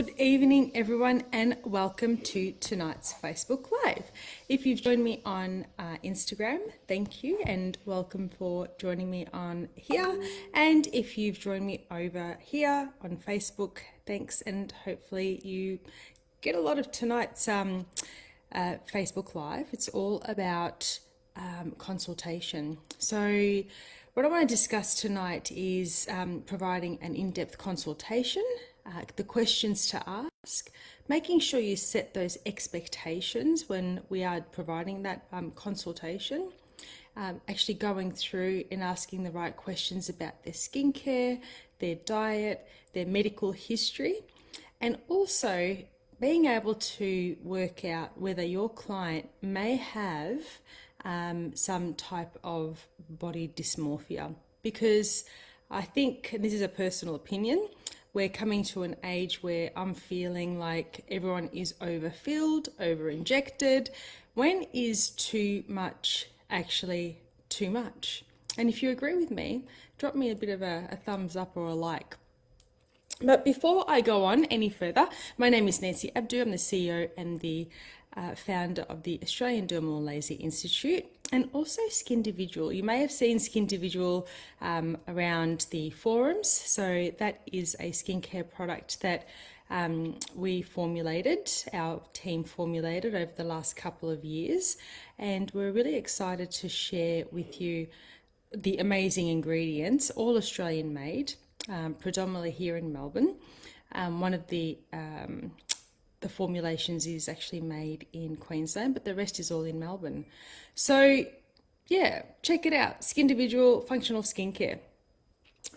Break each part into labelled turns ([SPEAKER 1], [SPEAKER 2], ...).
[SPEAKER 1] Good evening, everyone, and welcome to tonight's Facebook Live. If you've joined me on Instagram, thank you, and welcome for joining me on here. And if you've joined me over here on Facebook, thanks, and hopefully you get a lot of tonight's Facebook Live. It's all about consultation. So what I want to discuss tonight is providing an in-depth consultation, the questions to ask, making sure you set those expectations when we are providing that consultation, actually going through and asking the right questions about their skincare, their diet, their medical history, and also being able to work out whether your client may have some type of body dysmorphia. Because I think, and this is a personal opinion, we're coming to an age where I'm feeling like everyone is overfilled, over-injected. When is too much actually too much? And if you agree with me, drop me a bit of a thumbs up or a like. But before I go on any further, my name is Nancy Abdou. I'm the CEO and the founder of the Australian Dermal and Laser Institute, and also Skindividual. You may have seen Skindividual around the forums. So that is a skincare product that we formulated, our team formulated over the last couple of years, and we're really excited to share with you the amazing ingredients, all Australian made, predominantly here in Melbourne. One of the formulations is actually made in Queensland, but the rest is all in Melbourne. So yeah, check it out. Skindividual Functional Skincare.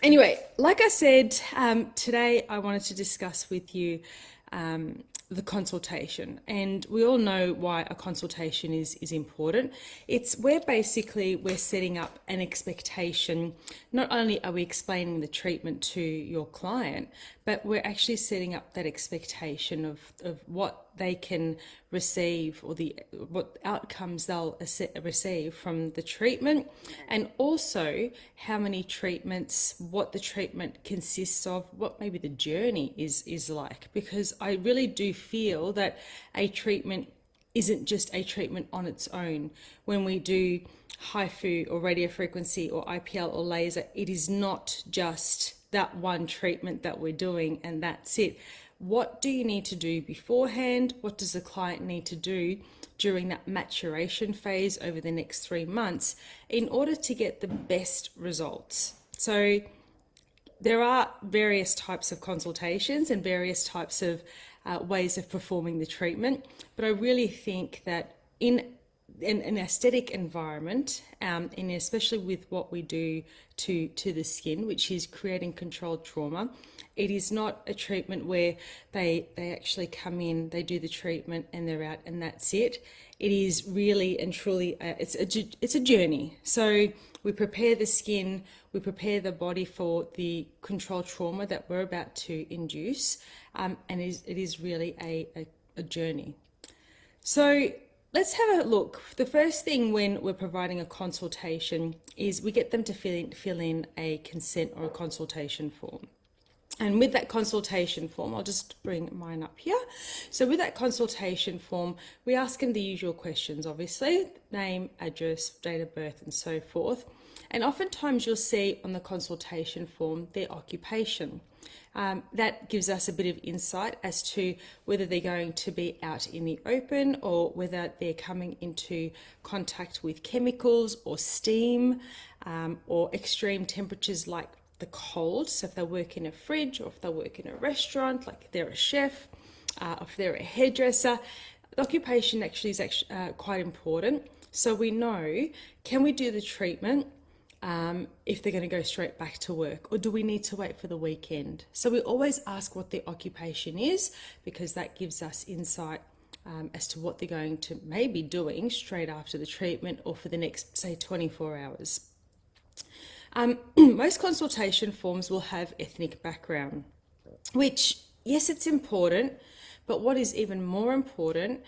[SPEAKER 1] Anyway, like I said, today I wanted to discuss with you the consultation, and we all know why a consultation is important. It's where basically we're setting up an expectation. Not only are we explaining the treatment to your client, but we're actually setting up that expectation of what they can receive, or what outcomes they'll receive from the treatment, and also how many treatments, what the treatment consists of, what maybe the journey is like. Because I really do feel that a treatment isn't just a treatment on its own. When we do HIFU or radiofrequency or IPL or laser, it is not just that one treatment that we're doing and that's it. What do you need to do beforehand? What does the client need to do during that maturation phase over the next 3 months in order to get the best results? So there are various types of consultations and various types of ways of performing the treatment, but I really think that in an aesthetic environment, and especially with what we do to the skin, which is creating controlled trauma, it is not a treatment where they actually come in, they do the treatment and they're out and that's it. It is really and truly it's a journey. So we prepare the skin, we prepare the body for the controlled trauma that we're about to induce, and it is really a journey. So let's have a look. The first thing when we're providing a consultation is we get them to fill in a consent or a consultation form. And with that consultation form, I'll just bring mine up here. So with that consultation form, we ask them the usual questions, obviously, name, address, date of birth, and so forth. And oftentimes you'll see on the consultation form their occupation. That gives us a bit of insight as to whether they're going to be out in the open or whether they're coming into contact with chemicals or steam, or extreme temperatures like the cold. So if they work in a fridge, or if they work in a restaurant, like if they're a chef, if they're a hairdresser, the occupation actually is quite important. So we know, can we do the treatment if they're going to go straight back to work, or do we need to wait for the weekend? So we always ask what their occupation is, because that gives us insight as to what they're going to maybe doing straight after the treatment or for the next, say, 24 hours. Most consultation forms will have ethnic background, which, yes, it's important, but what is even more important,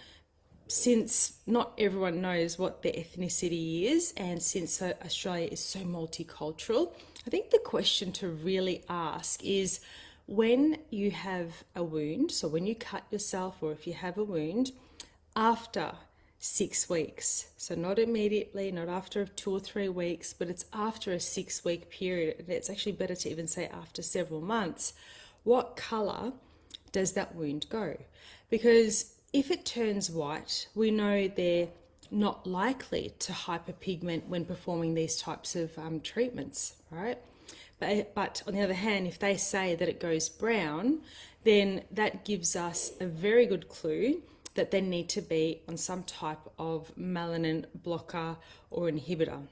[SPEAKER 1] since not everyone knows what their ethnicity is, and since Australia is so multicultural, I think the question to really ask is, when you have a wound, so when you cut yourself or if you have a wound, after 6 weeks, so not immediately, not after 2 or 3 weeks, but it's after a 6-week period, and it's actually better to even say after several months, what color does that wound go? Because if it turns white, we know they're not likely to hyperpigment when performing these types of treatments, right? But on the other hand, if they say that it goes brown, then that gives us a very good clue that they need to be on some type of melanin blocker or inhibitor.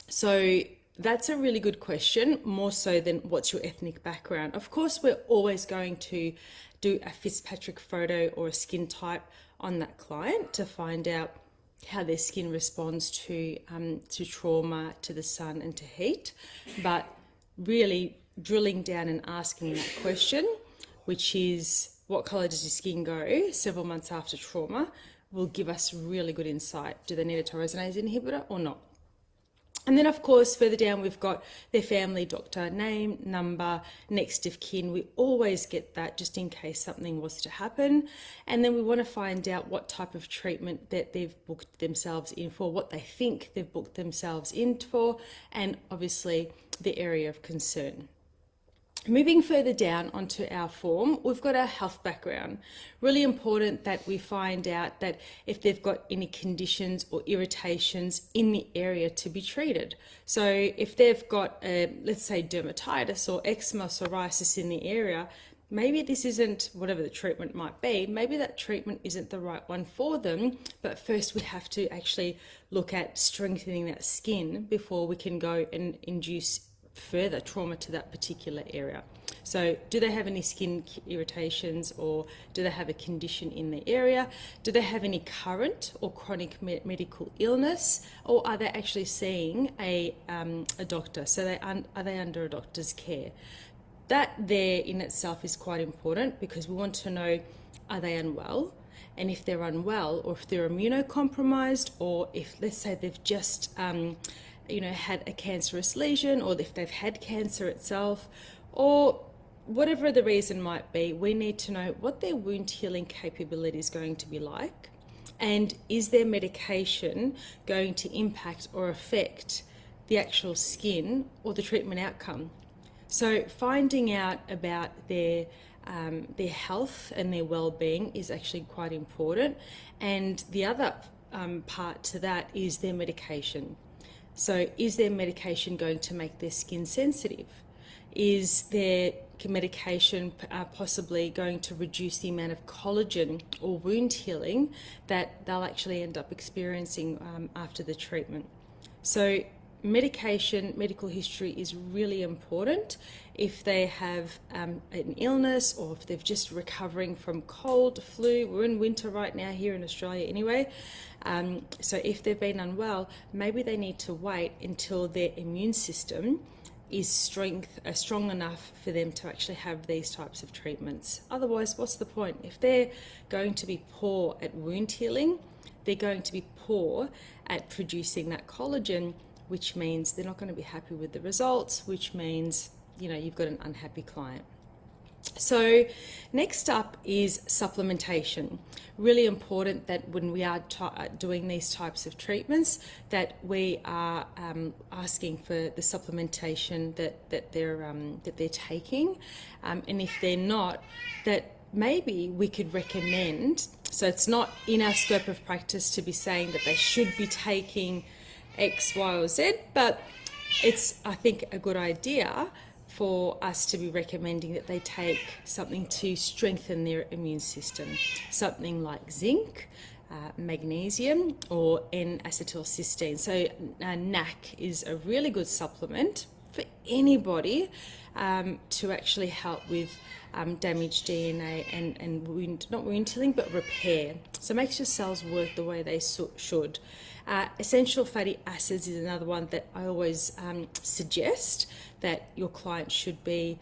[SPEAKER 1] So that's a really good question, more so than what's your ethnic background. Of course, we're always going to do a Fitzpatrick photo or a skin type on that client to find out how their skin responds to trauma, to the sun and to heat. But really drilling down and asking that question, which is what color does your skin go several months after trauma, will give us really good insight. Do they need a tyrosinase inhibitor or not? And then, of course, further down, we've got their family doctor, name, number, next of kin. We always get that just in case something was to happen. And then we want to find out what type of treatment that they've booked themselves in for, what they think they've booked themselves in for, and obviously the area of concern. Moving further down onto our form, we've got our health background. Really important that we find out that if they've got any conditions or irritations in the area to be treated. So if they've got, let's say, dermatitis or eczema, psoriasis in the area, maybe this isn't, whatever the treatment might be, maybe that treatment isn't the right one for them. But first we have to actually look at strengthening that skin before we can go and induce further trauma to that particular area. So do they have any skin irritations, or do they have a condition in the area? Do they have any current or chronic medical illness, or are they actually seeing a doctor? So are they under a doctor's care? That there in itself is quite important, because we want to know, are they unwell? And if they're unwell, or if they're immunocompromised, or if, let's say, they've just had a cancerous lesion, or if they've had cancer itself, or whatever the reason might be, we need to know what their wound healing capability is going to be like, and is their medication going to impact or affect the actual skin or the treatment outcome. So finding out about their health and their well-being is actually quite important. And the other part to that is their medication. So is their medication going to make their skin sensitive? Is their medication possibly going to reduce the amount of collagen or wound healing that they'll actually end up experiencing after the treatment? So medication, medical history is really important. If they have an illness, or if they're just recovering from cold, flu, we're in winter right now here in Australia anyway. So if they've been unwell, maybe they need to wait until their immune system is strong enough for them to actually have these types of treatments. Otherwise, what's the point? If they're going to be poor at wound healing, they're going to be poor at producing that collagen, which means they're not going to be happy with the results, which means, you've got an unhappy client. So next up is supplementation. Really important that when we are doing these types of treatments, that we are asking for the supplementation that they're taking, and if they're not, that maybe we could recommend. So it's not in our scope of practice to be saying that they should be taking X, Y, or Z, but it's, I think, a good idea for us to be recommending that they take something to strengthen their immune system, something like zinc, magnesium, or N-acetylcysteine. So NAC is a really good supplement for anybody to actually help with damaged DNA and wound, not wound healing, but repair. So it makes your cells work the way they should. Essential fatty acids is another one that I always suggest that your client should be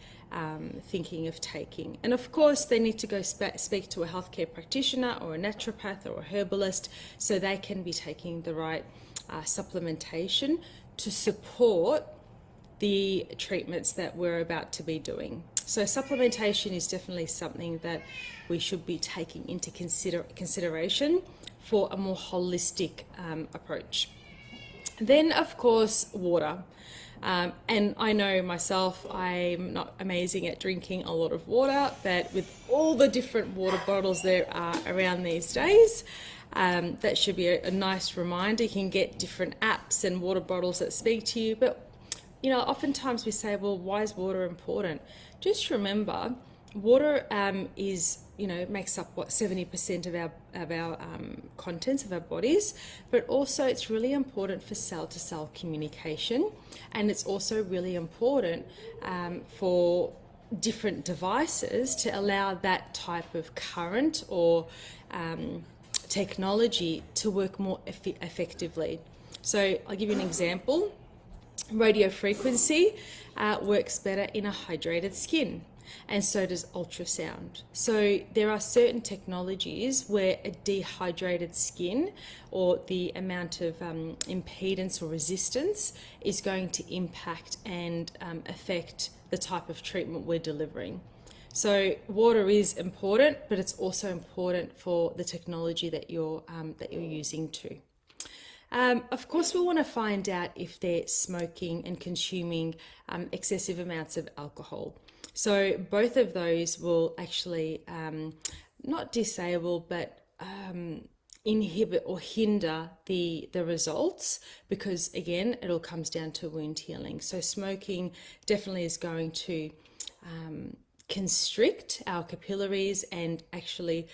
[SPEAKER 1] thinking of taking. And of course, they need to go speak to a healthcare practitioner or a naturopath or a herbalist, so they can be taking the right supplementation to support the treatments that we're about to be doing. So supplementation is definitely something that we should be taking into consideration for a more holistic approach. Then, of course, water. And I know myself, I'm not amazing at drinking a lot of water, but with all the different water bottles there are around these days, that should be a nice reminder. You can get different apps and water bottles that speak to you, but oftentimes we say, well, why is water important? Just remember, water makes up 70% of our contents of our bodies, but also it's really important for cell-to-cell communication, and it's also really important for different devices to allow that type of current or technology to work more effectively. So I'll give you an example. Radio frequency works better in a hydrated skin, and so does ultrasound. So there are certain technologies where a dehydrated skin, or the amount of impedance or resistance, is going to impact and affect the type of treatment we're delivering. So water is important, but it's also important for the technology that you're using too. Of course, we want to find out if they're smoking and consuming excessive amounts of alcohol. So both of those will actually not disable, but inhibit or hinder the results, because again, it all comes down to wound healing. So smoking definitely is going to constrict our capillaries and actually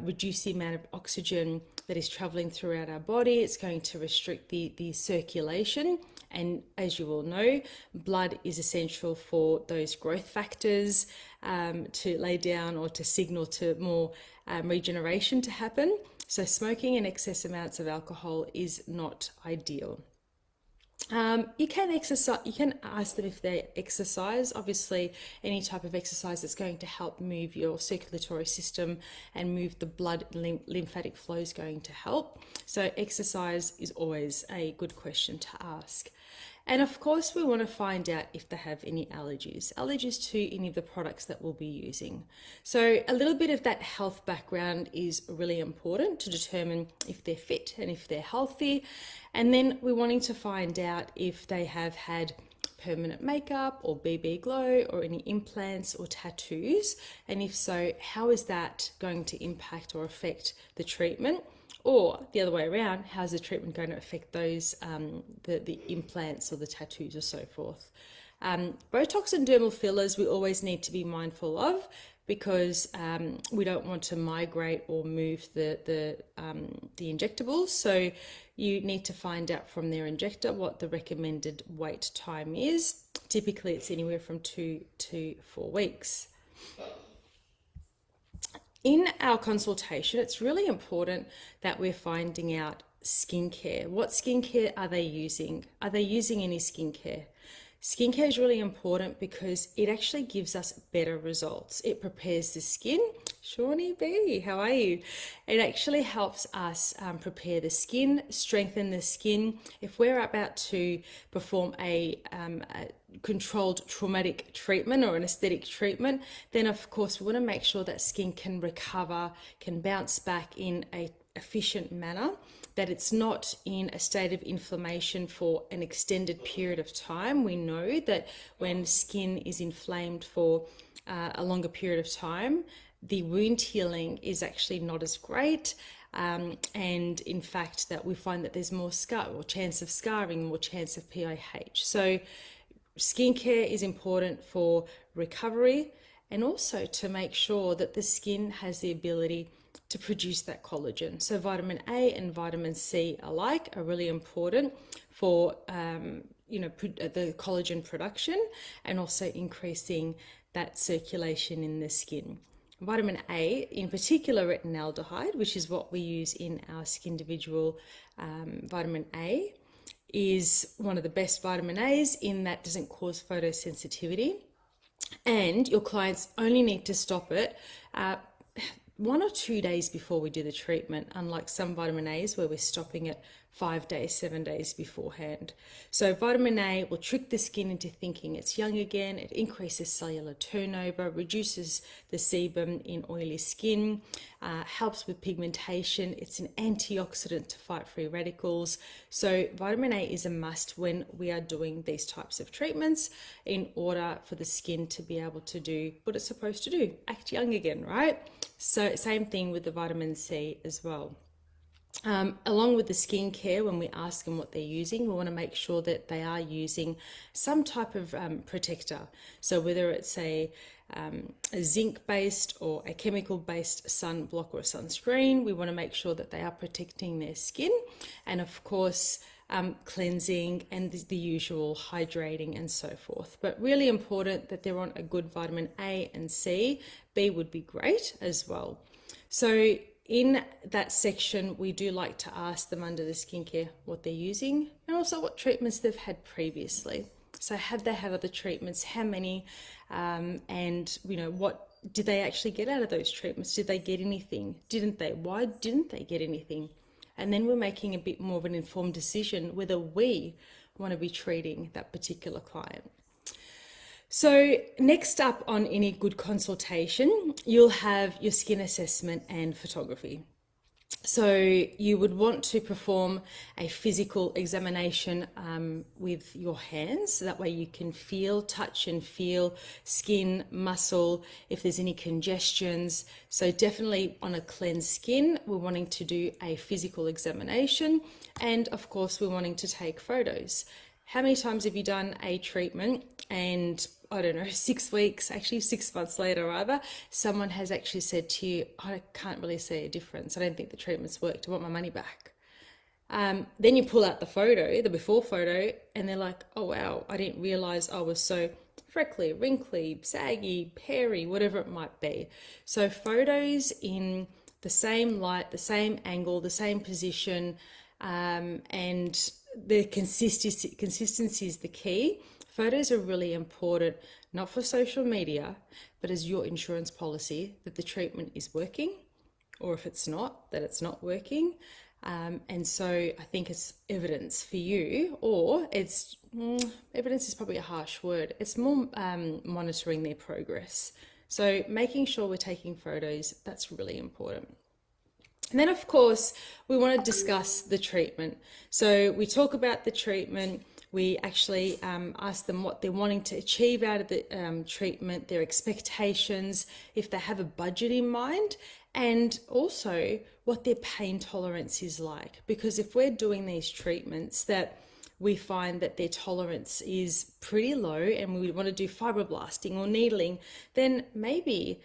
[SPEAKER 1] reduce the amount of oxygen that is traveling throughout our body. It's going to restrict the circulation, and as you all know, blood is essential for those growth factors to lay down or to signal to more regeneration to happen. So smoking and excess amounts of alcohol is not ideal. You can exercise. You can ask them if they exercise. Obviously, any type of exercise that's going to help move your circulatory system and move the blood lymphatic flow is going to help. So exercise is always a good question to ask. And of course, we want to find out if they have any allergies to any of the products that we'll be using. So a little bit of that health background is really important to determine if they're fit and if they're healthy. And then we're wanting to find out if they have had permanent makeup or BB glow or any implants or tattoos. And if so, how is that going to impact or affect the treatment? Or the other way around, how's the treatment going to affect those, the implants or the tattoos or so forth? Botox and dermal fillers we always need to be mindful of, because we don't want to migrate or move the injectables. So you need to find out from their injector what the recommended wait time is. Typically it's anywhere from 2 to 4 weeks. In our consultation, it's really important that we're finding out skincare. What skincare are they using? Are they using any skincare? Skincare is really important because it actually gives us better results. It prepares the skin. Shawnee B, how are you? It actually helps us prepare the skin, strengthen the skin. If we're about to perform a controlled traumatic treatment or an aesthetic treatment, then of course we want to make sure that skin can recover, can bounce back in an efficient manner, that it's not in a state of inflammation for an extended period of time. We know that when skin is inflamed for a longer period of time, the wound healing is actually not as great. And in fact, that we find that there's more scar or chance of scarring, more chance of PIH. So skincare is important for recovery, and also to make sure that the skin has the ability to produce that collagen. So vitamin A and vitamin C alike are really important for the collagen production, and also increasing that circulation in the skin. Vitamin A, in particular retinaldehyde, which is what we use in our Skindividual vitamin A, is one of the best vitamin A's in that doesn't cause photosensitivity, and your clients only need to stop it 1 or 2 days before we do the treatment, unlike some vitamin A's where we're stopping it 5 days, 7 days beforehand. So vitamin A will trick the skin into thinking it's young again. It increases cellular turnover, reduces the sebum in oily skin, helps with pigmentation. It's an antioxidant to fight free radicals. So vitamin A is a must when we are doing these types of treatments in order for the skin to be able to do what it's supposed to do, act young again, right? So same thing with the vitamin C as well. Along with the skincare, when we ask them what they're using, we want to make sure that they are using some type of protector. So whether it's a zinc-based or a chemical-based sunblock or a sunscreen, we want to make sure that they are protecting their skin. And of course, cleansing and the usual hydrating and so forth. But really important that they're on a good vitamin A and C. B would be great as well. So in that section, we do like to ask them under the skincare what they're using and also what treatments they've had previously. So have they had other treatments? How many? And what did they actually get out of those treatments? Did they get anything? Didn't they? Why didn't they get anything? And then we're making a bit more of an informed decision whether we want to be treating that particular client. So next up on any good consultation, you'll have your skin assessment and photography. So you would want to perform a physical examination with your hands. So that way you can touch and feel skin, muscle, if there's any congestions. So definitely on a cleansed skin, we're wanting to do a physical examination. And of course, we're wanting to take photos. How many times have you done a treatment and 6 weeks, actually 6 months later rather, someone has actually said to you, I can't really see a difference. I don't think the treatment's worked. I want my money back. Then you pull out the photo, the before photo, and they're like, oh wow, I didn't realize I was so freckly, wrinkly, saggy, hairy, whatever it might be. So photos in the same light, the same angle, the same position, and the consistency is the key. Photos are really important, not for social media, but as your insurance policy that the treatment is working, or if it's not, that it's not working. And so I think it's evidence for you, or it's evidence is probably a harsh word. It's more monitoring their progress. So making sure we're taking photos, that's really important. And then, of course, we want to discuss the treatment. So we talk about the treatment. We actually ask them what they're wanting to achieve out of the treatment, their expectations, if they have a budget in mind, and also what their pain tolerance is like. Because if we're doing these treatments that we find that their tolerance is pretty low and we want to do fibroblasting or needling, then maybe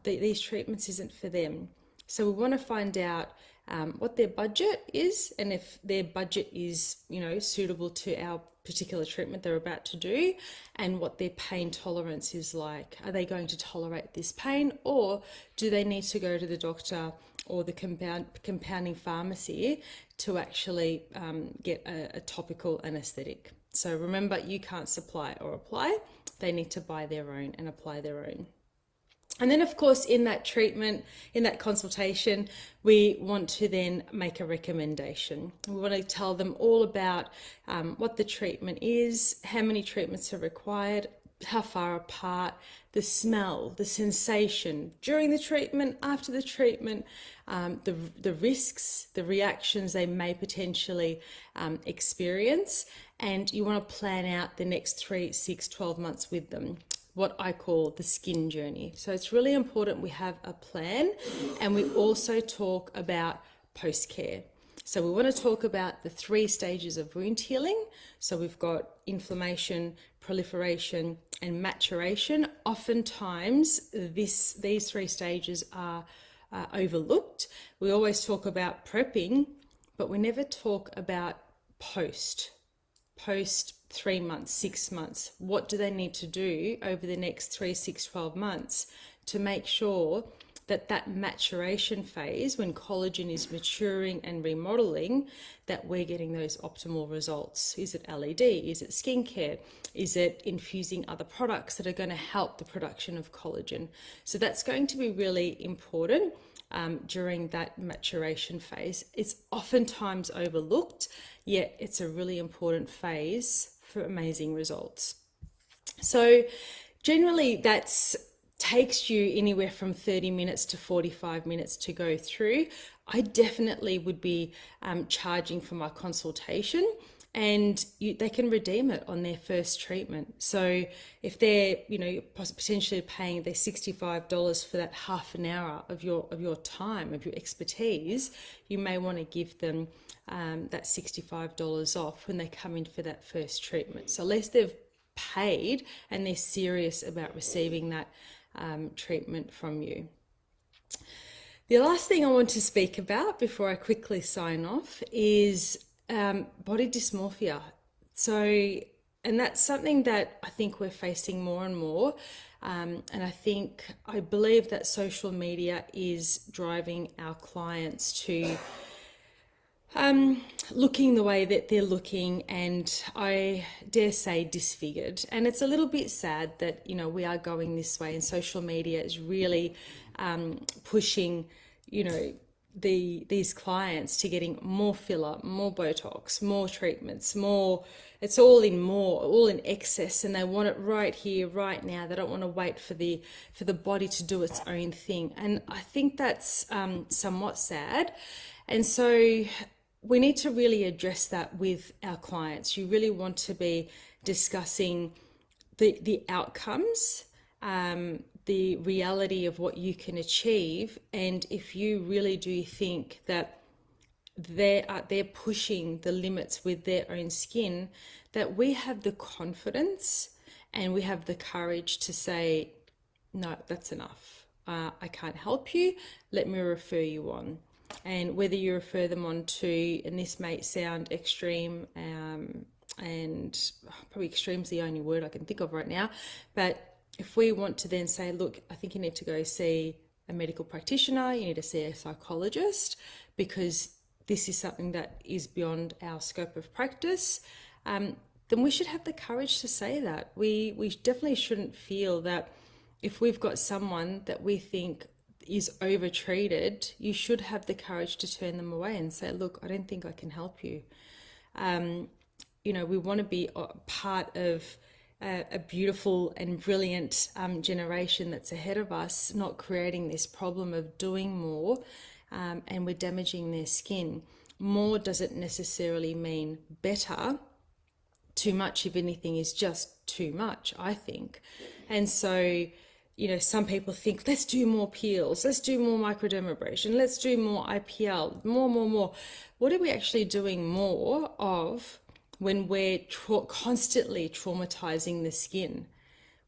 [SPEAKER 1] these treatments isn't for them. So we want to find out what their budget is, and if their budget is, suitable to our particular treatment they're about to do, and what their pain tolerance is like. Are they going to tolerate this pain, or do they need to go to the doctor or the compounding pharmacy to actually get a topical anesthetic? So remember, you can't supply or apply. They need to buy their own and apply their own. And then, of course, in that treatment, in that consultation, we want to then make a recommendation. We want to tell them all about what the treatment is, how many treatments are required, how far apart, the smell, the sensation during the treatment, after the treatment, the risks, the reactions they may potentially experience. And you want to plan out the next 3, 6, 12 months with them, what I call the skin journey. So it's really important we have a plan, and we also talk about post-care. So we want to talk about the 3 stages of wound healing. So we've got inflammation, proliferation, and maturation. Oftentimes these 3 stages are overlooked. We always talk about prepping, but we never talk about post 3 months, 6 months. What do they need to do over the next 3, 6, 12 months to make sure that maturation phase, when collagen is maturing and remodeling, that we're getting those optimal results. Is it LED? Is it skincare? Is it infusing other products that are going to help the production of collagen? So that's going to be really important during that maturation phase. It's oftentimes overlooked, yet it's a really important phase for amazing results. So generally that's takes you anywhere from 30 minutes to 45 minutes to go through. I definitely would be charging for my consultation, and they can redeem it on their first treatment. So if they're, potentially paying their $65 for that half an hour of your time, of your expertise, you may want to give them that $65 off when they come in for that first treatment. So unless they've paid and they're serious about receiving that treatment from you. The last thing I want to speak about before I quickly sign off is body dysmorphia. So, and that's something that I think we're facing more and more. And I believe that social media is driving our clients to looking the way that they're looking, and I dare say disfigured. And it's a little bit sad that, we are going this way, and social media is really pushing, these clients to getting more filler, more Botox, more treatments, more, it's all in excess, and they want it right here, right now. They don't want to wait for the body to do its own thing. And I think that's somewhat sad. And so we need to really address that with our clients. You really want to be discussing the outcomes, the reality of what you can achieve, and if you really do think that they're pushing the limits with their own skin, that we have the confidence and we have the courage to say, no, that's enough. I can't help you. Let me refer you on. And whether you refer them on to, and this may sound extreme, and probably extreme is the only word I can think of right now, but if we want to then say, look, I think you need to go see a medical practitioner, you need to see a psychologist, because this is something that is beyond our scope of practice, then we should have the courage to say that. We definitely shouldn't feel that if we've got someone that we think is overtreated, you should have the courage to turn them away and say, look, I don't think I can help you. We want to be part of a beautiful and brilliant generation that's ahead of us, not creating this problem of doing more and we're damaging their skin. More doesn't necessarily mean better. Too much, if anything, is just too much, I think. And so, some people think, let's do more peels, let's do more microdermabrasion, let's do more IPL, more. What are we actually doing more of when we're constantly traumatizing the skin?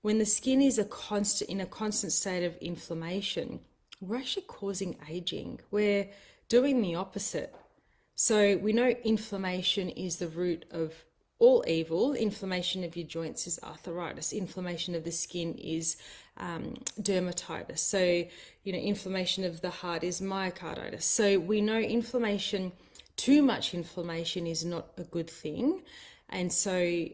[SPEAKER 1] When the skin is in a constant state of inflammation, we're actually causing aging. We're doing the opposite. So we know inflammation is the root of all evil. Inflammation of your joints is arthritis. Inflammation of the skin is dermatitis. So, inflammation of the heart is myocarditis. So we know too much inflammation is not a good thing. And so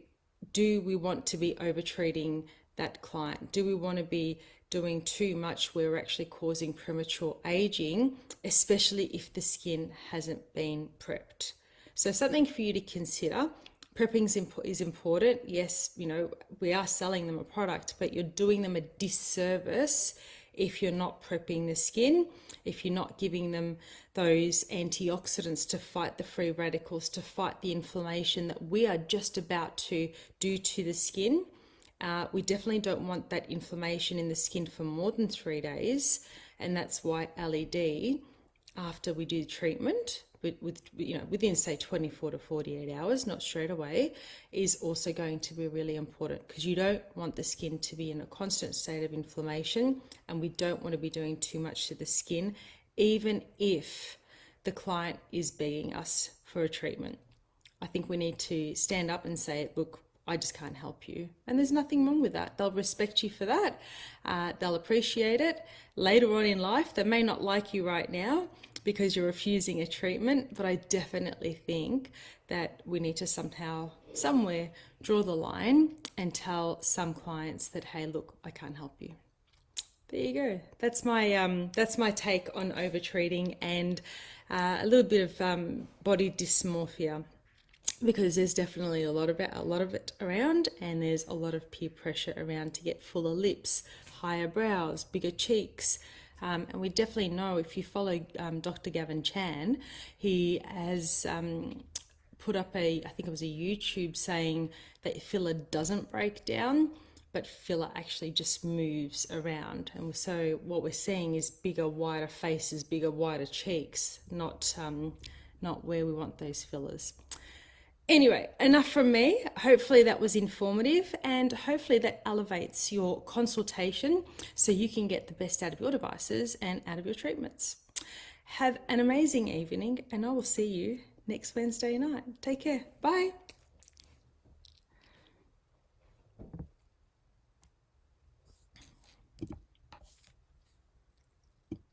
[SPEAKER 1] do we want to be overtreating that client? Do we want to be doing too much where we're actually causing premature aging, especially if the skin hasn't been prepped? So something for you to consider. Prepping is important. Yes, we are selling them a product, but you're doing them a disservice if you're not prepping the skin, if you're not giving them those antioxidants to fight the free radicals, to fight the inflammation that we are just about to do to the skin. We definitely don't want that inflammation in the skin for more than 3 days, and that's why LED, after we do treatment, within say 24 to 48 hours, not straight away, is also going to be really important, because you don't want the skin to be in a constant state of inflammation, and we don't want to be doing too much to the skin, even if the client is begging us for a treatment. I think we need to stand up and say, look, I just can't help you. And there's nothing wrong with that. They'll respect you for that. They'll appreciate it. Later on in life, they may not like you right now because you're refusing a treatment, but I definitely think that we need to somehow, somewhere, draw the line and tell some clients that, hey, look, I can't help you. There you go. That's my take on overtreating and a little bit of body dysmorphia, because there's definitely a lot of it around, and there's a lot of peer pressure around to get fuller lips, higher brows, bigger cheeks. And we definitely know, if you follow Dr. Gavin Chan, he has put up I think it was a YouTube saying that filler doesn't break down, but filler actually just moves around. And so what we're seeing is bigger, wider faces, bigger, wider cheeks, not where we want those fillers. Anyway, enough from me. Hopefully that was informative, and hopefully that elevates your consultation so you can get the best out of your devices and out of your treatments. Have an amazing evening, and I will see you next Wednesday night. Take care. Bye.